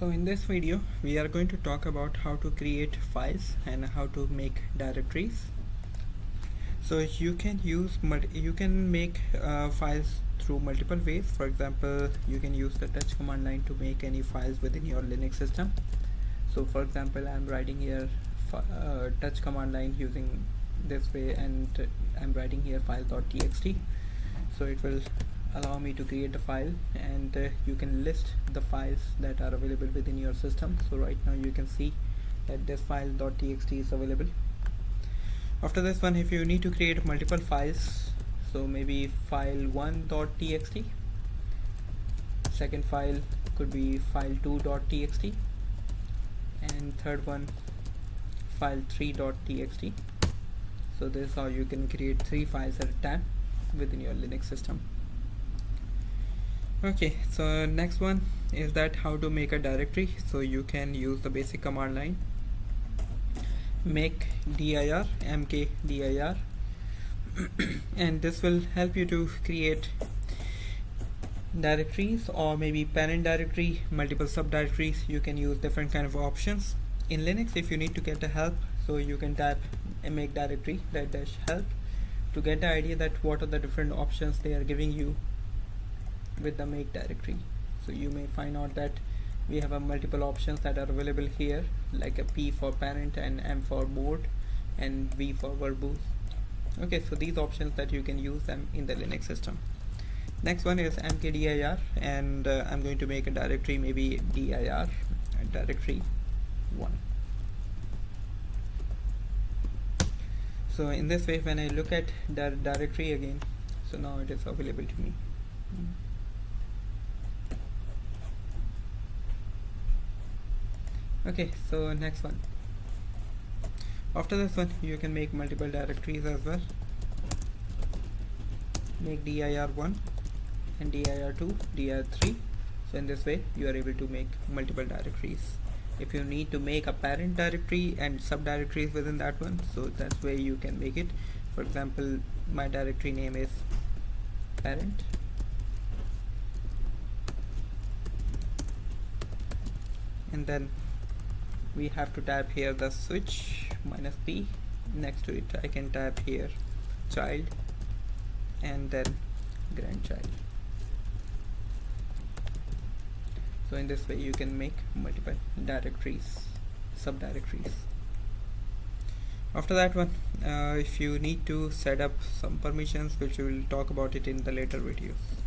So in this video we are going to talk about how to create files and how to make directories. So you can make files through multiple ways. For example, you can use the touch command line to make any files within your Linux system. So for example, I'm writing here touch command line using this way, and I'm writing here file.txt. So it will allow me to create a file, and you can list the files that are available within your system. So right now you can see that this file.txt is available. After this one, if you need to create multiple files, so maybe file1.txt, second file could be file2.txt, and third one file3.txt. so this is how you can create 3 files at a time within your Linux system. Okay, so next one is that how to make a directory. So you can use the basic command line make dir mkdir and this will help you to create directories, or maybe parent directory, multiple subdirectories. You can use different kind of options in Linux. If you need to get the help, so you can type make directory --help to get the idea that what are the different options they are giving you with the make directory. So you may find out that we have a multiple options that are available here, like a P for parent and M for board and V for verbose. Okay, so these options that you can use them in the Linux system. Next one is mkdir, and I'm going to make a directory, maybe dir directory 1. So in this way, when I look at the directory again, so now it is available to me. Okay, so next one. After this one, you can make multiple directories as well. Make dir1 and dir2, dir3. So in this way, you are able to make multiple directories. If you need to make a parent directory and subdirectories within that one, so that's where you can make it. For example, my directory name is parent, and then we have to type here the switch -p. Next to it I can type here child and then grandchild. So in this way you can make multiple directories, subdirectories. After that one, if you need to set up some permissions, which we will talk about it in the later videos.